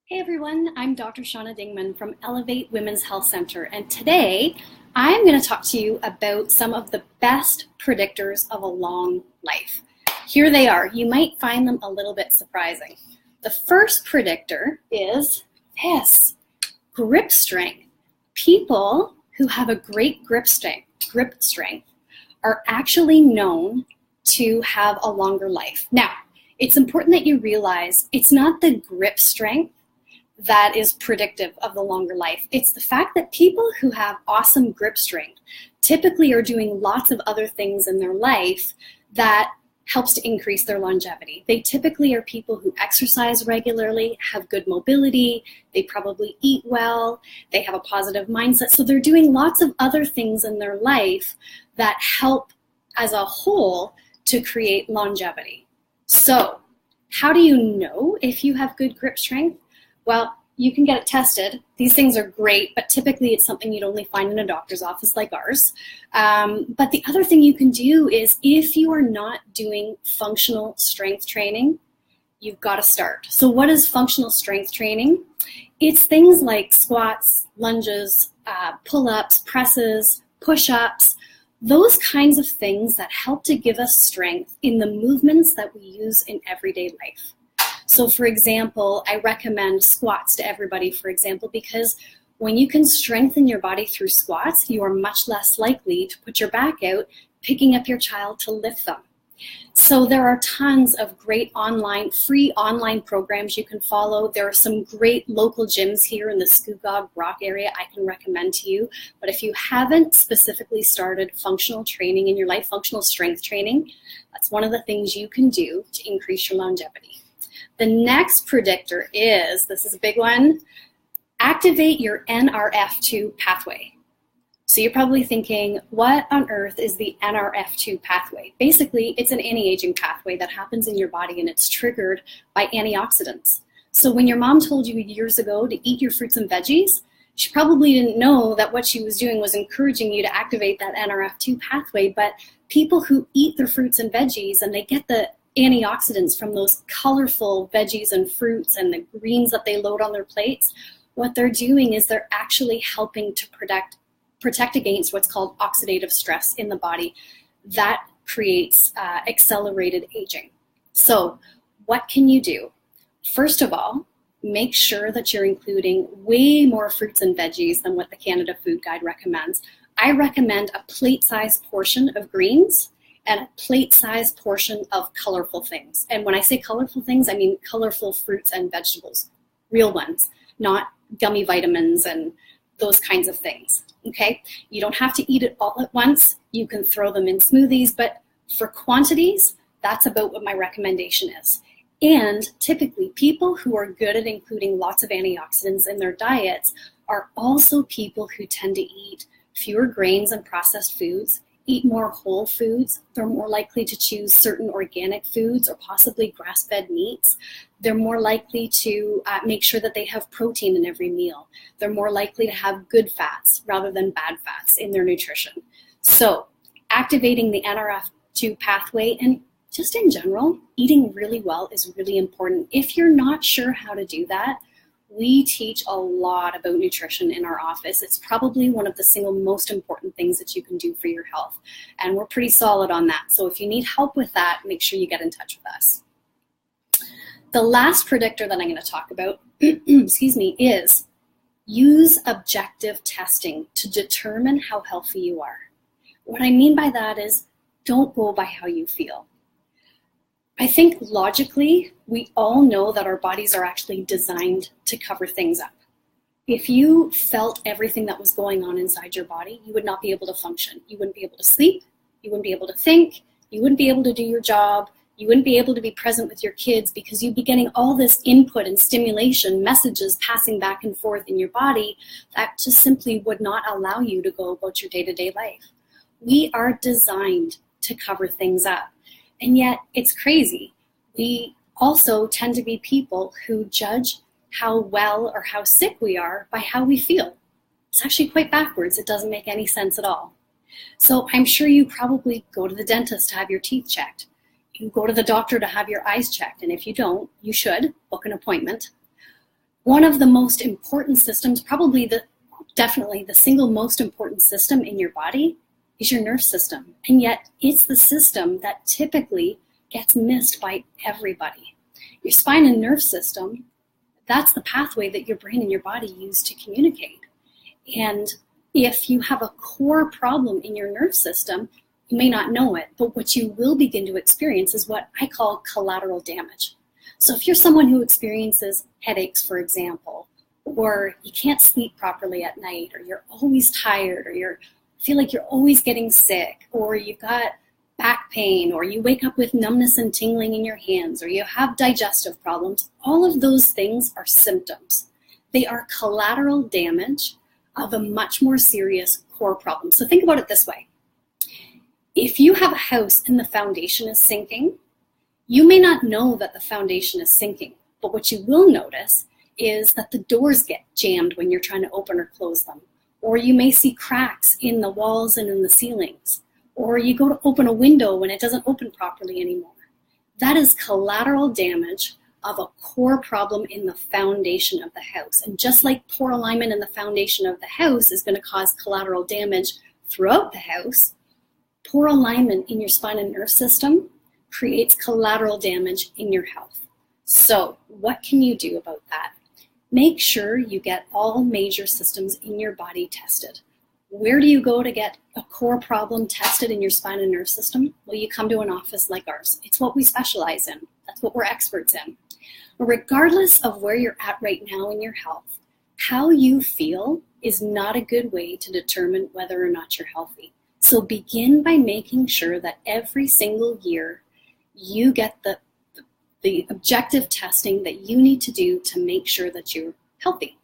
Hey everyone, I'm Dr. Shauna Dingman from Elevate Women's Health Center, and today I'm going to talk to you about some of the best predictors of a long life. Here they are. You might find them a little bit surprising. The first predictor is this: grip strength. People who have a great grip strength are actually known to have a longer life. Now, it's important that you realize it's not the grip strength that is predictive of the longer life. It's the fact that people who have awesome grip strength typically are doing lots of other things in their life that helps to increase their longevity. They typically are people who exercise regularly, have good mobility, they probably eat well, they have a positive mindset. So they're doing lots of other things in their life that help as a whole to create longevity. So how do you know if you have good grip strength? Well, you can get it tested. These things are great, but typically it's something you'd only find in a doctor's office like ours. But the other thing you can do is, if you are not doing functional strength training, you've got to start. So what is functional strength training? It's things like squats, lunges, pull-ups, presses, push-ups, those kinds of things that help to give us strength in the movements that we use in everyday life. So for example, I recommend squats to everybody, for example, because when you can strengthen your body through squats, you are much less likely to put your back out, picking up your child to lift them. So there are tons of great free online programs you can follow. There are some great local gyms here in the Scugog Rock area I can recommend to you. But if you haven't specifically started functional training in your life, functional strength training, that's one of the things you can do to increase your longevity. The next predictor is, this is a big one, activate your NRF2 pathway. So you're probably thinking, what on earth is the NRF2 pathway? Basically, it's an anti-aging pathway that happens in your body, and it's triggered by antioxidants. So when your mom told you years ago to eat your fruits and veggies, she probably didn't know that what she was doing was encouraging you to activate that NRF2 pathway. But people who eat their fruits and veggies and they get the antioxidants from those colorful veggies and fruits and the greens that they load on their plates, what they're doing is they're actually helping to protect against what's called oxidative stress in the body that creates accelerated aging. So what can you do? First of all, make sure that you're including way more fruits and veggies than what the Canada Food Guide recommends. I recommend a plate-sized portion of greens and a plate-sized portion of colorful things. And when I say colorful things, I mean colorful fruits and vegetables, real ones, not gummy vitamins and those kinds of things, okay? You don't have to eat it all at once. You can throw them in smoothies, but for quantities, that's about what my recommendation is. And typically, people who are good at including lots of antioxidants in their diets are also people who tend to eat fewer grains and processed foods, eat more whole foods. They're more likely to choose certain organic foods or possibly grass-fed meats. They're more likely to make sure that they have protein in every meal. They're more likely to have good fats rather than bad fats in their nutrition. So activating the NRF2 pathway and just in general, eating really well is really important. If you're not sure how to do that, we teach a lot about nutrition in our office. It's probably one of the single most important things that you can do for your health. And we're pretty solid on that. So if you need help with that, make sure you get in touch with us. The last predictor that I'm going to talk about, is use objective testing to determine how healthy you are. What I mean by that is, don't go by how you feel. I think logically, we all know that our bodies are actually designed to cover things up. If you felt everything that was going on inside your body, you would not be able to function. You wouldn't be able to sleep. You wouldn't be able to think. You wouldn't be able to do your job. You wouldn't be able to be present with your kids because you'd be getting all this input and stimulation, messages passing back and forth in your body that just simply would not allow you to go about your day-to-day life. We are designed to cover things up. And yet it's crazy. We also tend to be people who judge how well or how sick we are by how we feel. It's actually quite backwards. It doesn't make any sense at all. So I'm sure you probably go to the dentist to have your teeth checked. You go to the doctor to have your eyes checked. And if you don't, you should book an appointment. One of the most important systems, definitely the single most important system in your body, is your nerve system. And yet it's the system that typically gets missed by everybody. Your spine and nerve system, that's the pathway that your brain and your body use to communicate. And if you have a core problem in your nerve system, you may not know it, but what you will begin to experience is what I call collateral damage. So if you're someone who experiences headaches, for example, or you can't sleep properly at night, or you're always tired, or you feel like you're always getting sick, or you've got back pain, or you wake up with numbness and tingling in your hands, or you have digestive problems, all of those things are symptoms. They are collateral damage of a much more serious core problem. So think about it this way. If you have a house and the foundation is sinking, you may not know that the foundation is sinking, but what you will notice is that the doors get jammed when you're trying to open or close them. Or you may see cracks in the walls and in the ceilings. Or you go to open a window when it doesn't open properly anymore. That is collateral damage of a core problem in the foundation of the house. And just like poor alignment in the foundation of the house is going to cause collateral damage throughout the house, poor alignment in your spine and nerve system creates collateral damage in your health. So what can you do about that? Make sure you get all major systems in your body tested. Where do you go to get a core problem tested in your spine and nerve system? Well, you come to an office like ours. It's what we specialize in. That's what we're experts in. Regardless of where you're at right now in your health, how you feel is not a good way to determine whether or not you're healthy. So begin by making sure that every single year you get the objective testing that you need to do to make sure that you're healthy.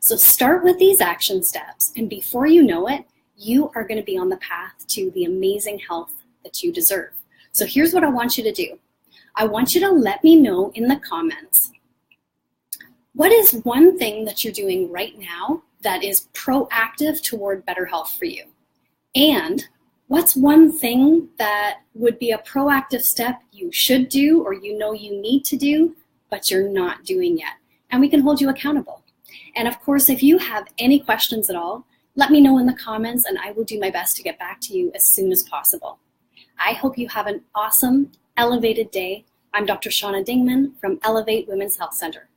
So start with these action steps, and before you know it, you are going to be on the path to the amazing health that you deserve. So here's what I want you to do. I want you to let me know in the comments, what is one thing that you're doing right now that is proactive toward better health for you? And what's one thing that would be a proactive step you should do or you know you need to do, but you're not doing yet? And we can hold you accountable. And of course, if you have any questions at all, let me know in the comments and I will do my best to get back to you as soon as possible. I hope you have an awesome, elevated day. I'm Dr. Shauna Dingman from Elevate Women's Health Center.